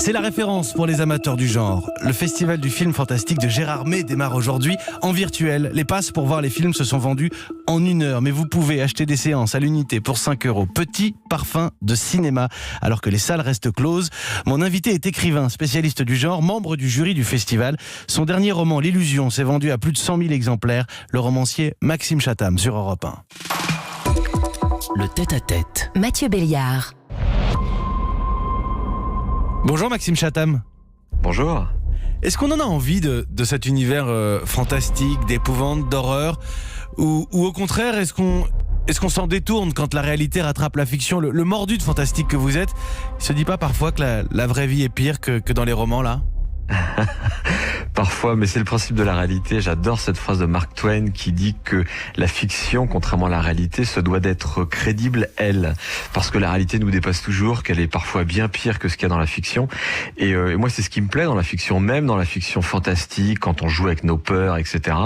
C'est la référence pour les amateurs du genre. Le festival du film fantastique de Gérard May démarre aujourd'hui en virtuel. Les passes pour voir les films se sont vendus en 1 heure, mais vous pouvez acheter des séances à l'unité pour 5 €. Petit parfum de cinéma, alors que les salles restent closes. Mon invité est écrivain, spécialiste du genre, membre du jury du festival. Son dernier roman, L'Illusion, s'est vendu à plus de 100 000 exemplaires. Le romancier Maxime Chatham sur Europe 1. Le tête-à-tête. Mathieu Béliard. Bonjour Maxime Chatham. Bonjour. Est-ce qu'on en a envie de cet univers fantastique, d'épouvante, d'horreur, ou au contraire, est-ce qu'on s'en détourne quand la réalité rattrape la fiction? Le mordu de fantastique que vous êtes, il se dit pas parfois que la vraie vie est pire que dans les romans là? Parfois, mais c'est le principe de la réalité. J'adore cette phrase de Mark Twain qui dit que la fiction, contrairement à la réalité, se doit d'être crédible, elle. Parce que la réalité nous dépasse toujours, qu'elle est parfois bien pire que ce qu'il y a dans la fiction. Et moi, c'est ce qui me plaît dans la fiction, même dans la fiction fantastique, quand on joue avec nos peurs, etc.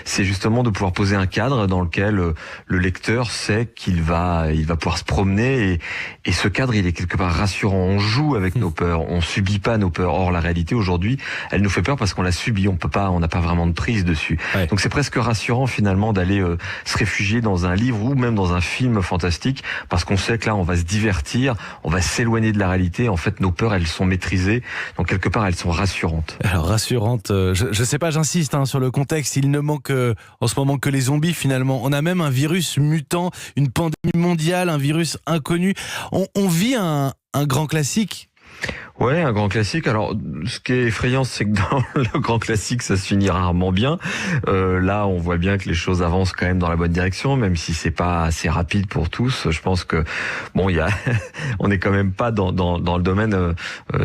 C'est justement de pouvoir poser un cadre dans lequel le lecteur sait qu'il va pouvoir se promener. Et ce cadre, il est quelque part rassurant. On joue avec nos peurs, on subit pas nos peurs. Or, la réalité, aujourd'hui, elle nous fait peur parce qu'on l'a subi, on n'a pas vraiment de prise dessus. Ouais. Donc c'est presque rassurant finalement d'aller se réfugier dans un livre ou même dans un film fantastique, parce qu'on sait que là on va se divertir, on va s'éloigner de la réalité. En fait, nos peurs, elles sont maîtrisées, donc quelque part elles sont rassurantes. Alors rassurantes, je sais pas, j'insiste sur le contexte. Il ne manque en ce moment que les zombies finalement. On a même un virus mutant, une pandémie mondiale, un virus inconnu. On vit un grand classique. Ouais, un grand classique. Alors, ce qui est effrayant, c'est que dans le grand classique, ça se finit rarement bien. Là, on voit bien que les choses avancent quand même dans la bonne direction, même si c'est pas assez rapide pour tous. Je pense que bon, on n'est quand même pas dans le domaine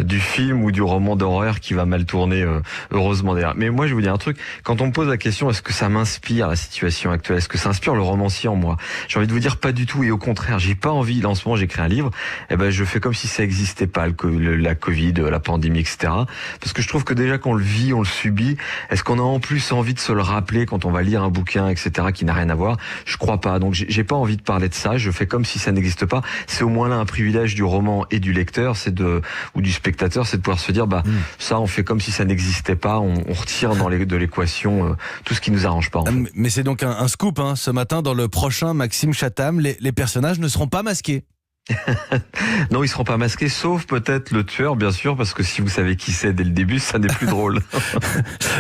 du film ou du roman d'horreur qui va mal tourner, heureusement d'ailleurs. Mais moi, je vais vous dire un truc. Quand on me pose la question, est-ce que ça m'inspire la situation actuelle? Est-ce que ça inspire le romancier en moi? J'ai envie de vous dire pas du tout. Et au contraire, j'ai pas envie. Là, en ce moment, j'écris un livre. Et ben, je fais comme si ça existait pas, la Covid, la pandémie, etc. Parce que je trouve que déjà qu'on le vit, on le subit. Est-ce qu'on a en plus envie de se le rappeler quand on va lire un bouquin, etc., qui n'a rien à voir? Je crois pas. Donc j'ai pas envie de parler de ça. Je fais comme si ça n'existe pas. C'est au moins là un privilège du roman et du lecteur, ou du spectateur, c'est de pouvoir se dire, ça, on fait comme si ça n'existait pas. On retire de l'équation tout ce qui nous arrange pas. En fait. Mais c'est donc un scoop, ce matin dans le prochain Maxime Chatham. Les personnages ne seront pas masqués. Non, ils seront pas masqués, sauf peut-être le tueur, bien sûr, parce que si vous savez qui c'est dès le début, ça n'est plus drôle.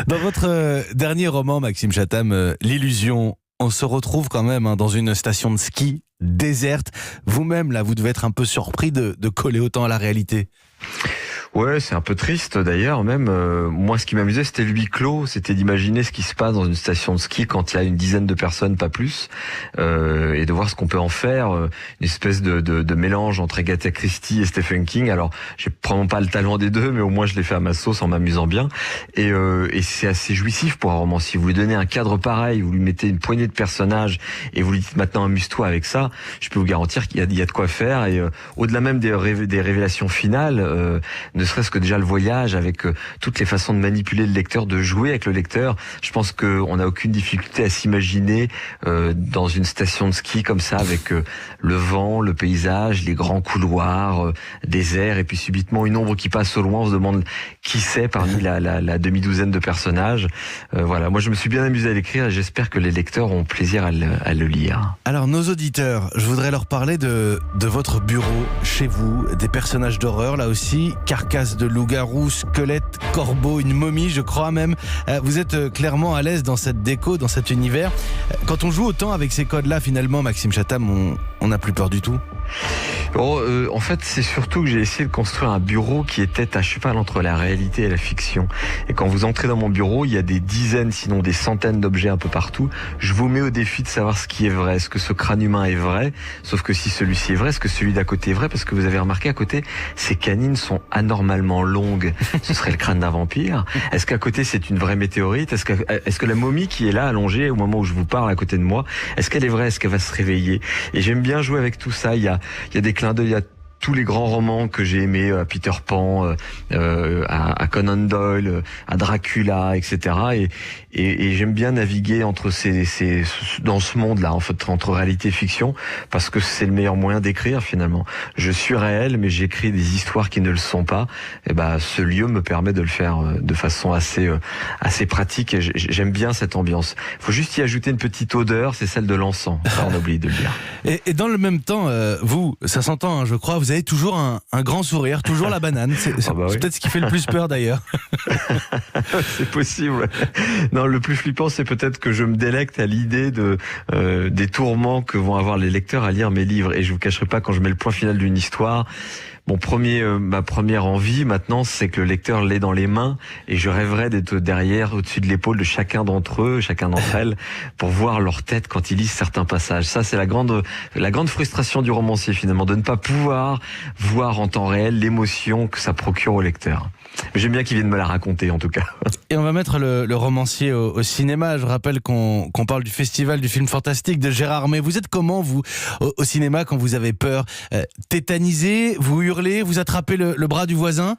Dans votre dernier roman, Maxime Chatham, L'Illusion, on se retrouve quand même dans une station de ski déserte. Vous-même, là, vous devez être un peu surpris de coller autant à la réalité. Ouais, c'est un peu triste d'ailleurs. Même moi, ce qui m'amusait, c'était le huis clos, c'était d'imaginer ce qui se passe dans une station de ski quand il y a une dizaine de personnes, pas plus, et de voir ce qu'on peut en faire. Une espèce de mélange entre Agatha Christie et Stephen King. Alors, j'ai probablement pas le talent des deux, mais au moins je l'ai fait à ma sauce en m'amusant bien. Et c'est assez jouissif pour un roman. Si vous lui donnez un cadre pareil, vous lui mettez une poignée de personnages et vous lui dites maintenant amuse-toi avec ça, je peux vous garantir qu'il y a de quoi faire. Et au-delà même des révélations finales. Ne serait-ce que déjà le voyage avec toutes les façons de manipuler le lecteur, de jouer avec le lecteur. Je pense qu'on n'a aucune difficulté à s'imaginer dans une station de ski comme ça, avec le vent, le paysage, les grands couloirs, désert, et puis subitement une ombre qui passe au loin. On se demande qui c'est parmi la demi-douzaine de personnages. Voilà, moi je me suis bien amusé à l'écrire et j'espère que les lecteurs ont plaisir à le lire. Alors nos auditeurs, je voudrais leur parler de votre bureau, chez vous, des personnages d'horreur là aussi, carcasse de loup-garou, squelette, corbeau, une momie, je crois même. Vous êtes clairement à l'aise dans cette déco, dans cet univers. Quand on joue autant avec ces codes-là, finalement, Maxime Chatham, on n'a plus peur du tout. En fait, c'est surtout que j'ai essayé de construire un bureau qui était à cheval entre la réalité et la fiction. Et quand vous entrez dans mon bureau, il y a des dizaines, sinon des centaines d'objets un peu partout. Je vous mets au défi de savoir ce qui est vrai. Est-ce que ce crâne humain est vrai? Sauf que si celui-ci est vrai, est-ce que celui d'à côté est vrai? Parce que vous avez remarqué à côté, ces canines sont anormalement longues. Ce serait le crâne d'un vampire. Est-ce qu'à côté c'est une vraie météorite? Est-ce que la momie qui est là allongée au moment où je vous parle à côté de moi, est-ce qu'elle est vraie? Est-ce qu'elle va se réveiller? Et j'aime bien jouer avec tout ça. Il y a des clins d'œil tous les grands romans que j'ai aimés, à Peter Pan, à Conan Doyle, à Dracula, etc. Et j'aime bien naviguer entre dans ce monde-là, en fait, entre réalité et fiction, parce que c'est le meilleur moyen d'écrire finalement. Je suis réel, mais j'écris des histoires qui ne le sont pas. Et ce lieu me permet de le faire de façon assez pratique. Et j'aime bien cette ambiance. Il faut juste y ajouter une petite odeur, c'est celle de l'encens. Ça, on oublie de le dire. Et dans le même temps, vous, ça s'entend, hein, je crois, vous avez toujours un grand sourire, toujours la banane. C'est oui. peut-être ce qui fait le plus peur d'ailleurs. C'est possible. Non, le plus flippant, c'est peut-être que je me délecte à l'idée des tourments que vont avoir les lecteurs à lire mes livres. Et je vous cacherai pas, quand je mets le point final d'une histoire, ma première envie maintenant, c'est que le lecteur l'ait dans les mains, et je rêverais d'être derrière, au-dessus de l'épaule de chacun d'entre elles, pour voir leur tête quand ils lisent certains passages. Ça, c'est la grande frustration du romancier finalement, de ne pas pouvoir voir en temps réel l'émotion que ça procure au lecteur. Mais j'aime bien qu'ils viennent me la raconter en tout cas. Et on va mettre le romancier au cinéma. Je rappelle qu'on parle du festival du film fantastique de Gérard May. Vous êtes comment, vous, au cinéma, quand vous avez peur? Tétanisé? Vous hurlez? Vous attrapez le bras du voisin?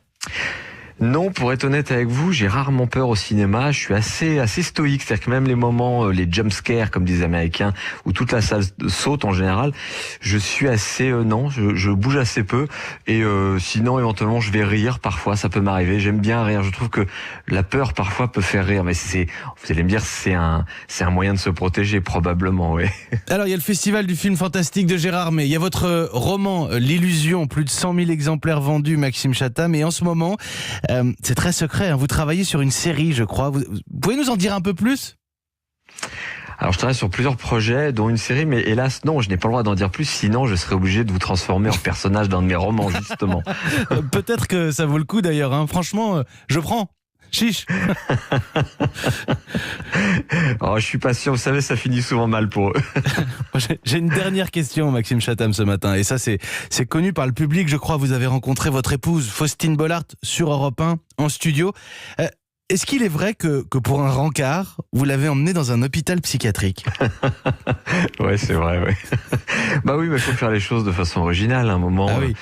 Non, pour être honnête avec vous, j'ai rarement peur au cinéma. Je suis assez stoïque, c'est-à-dire que même les moments, les jump scares comme disent les Américains, où toute la salle saute en général, je suis assez je bouge assez peu. Et sinon, éventuellement, je vais rire. Parfois, ça peut m'arriver. J'aime bien rire. Je trouve que la peur parfois peut faire rire, mais vous allez me dire, c'est un moyen de se protéger probablement, oui. Alors, il y a le festival du film fantastique de Gérard May. Il y a votre roman L'Illusion, plus de 100 000 exemplaires vendus, Maxime Chatham. Et en ce moment, c'est très secret, hein. Vous travaillez sur une série, je crois. Vous pouvez nous en dire un peu plus ? Alors je travaille sur plusieurs projets, dont une série, mais hélas non, je n'ai pas le droit d'en dire plus, sinon je serais obligé de vous transformer en personnage d'un de mes romans, justement. Peut-être que ça vaut le coup d'ailleurs, hein. Franchement, je prends. Chiche. Oh, je suis pas sûr, vous savez, ça finit souvent mal pour eux. J'ai une dernière question, Maxime Chatham, ce matin. Et ça, c'est connu par le public. Je crois vous avez rencontré votre épouse, Faustine Bollard, sur Europe 1, en studio. Est-ce qu'il est vrai que pour un rencard, vous l'avez emmené dans un hôpital psychiatrique ? Ouais, c'est vrai, ouais. Bah oui, il faut faire les choses de façon originale. À un moment, oui.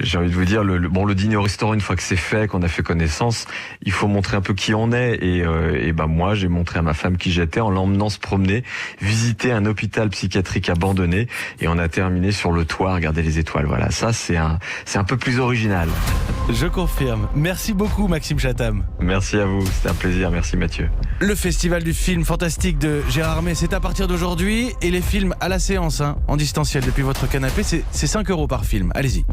j'ai envie de vous dire, le dîner au restaurant, une fois que c'est fait, qu'on a fait connaissance, il faut montrer un peu qui on est. Et moi, j'ai montré à ma femme qui j'étais en l'emmenant se promener, visiter un hôpital psychiatrique abandonné, et on a terminé sur le toit, regarder les étoiles. Voilà, ça c'est un peu plus original. Je confirme. Merci beaucoup, Maxime Chatham. Merci à vous, c'était un plaisir. Merci Mathieu. Le festival du film fantastique de Gérard May, c'est à partir d'aujourd'hui, et les films à la séance, hein, en distanciel depuis votre canapé, c'est 5 € par film. Allez-y.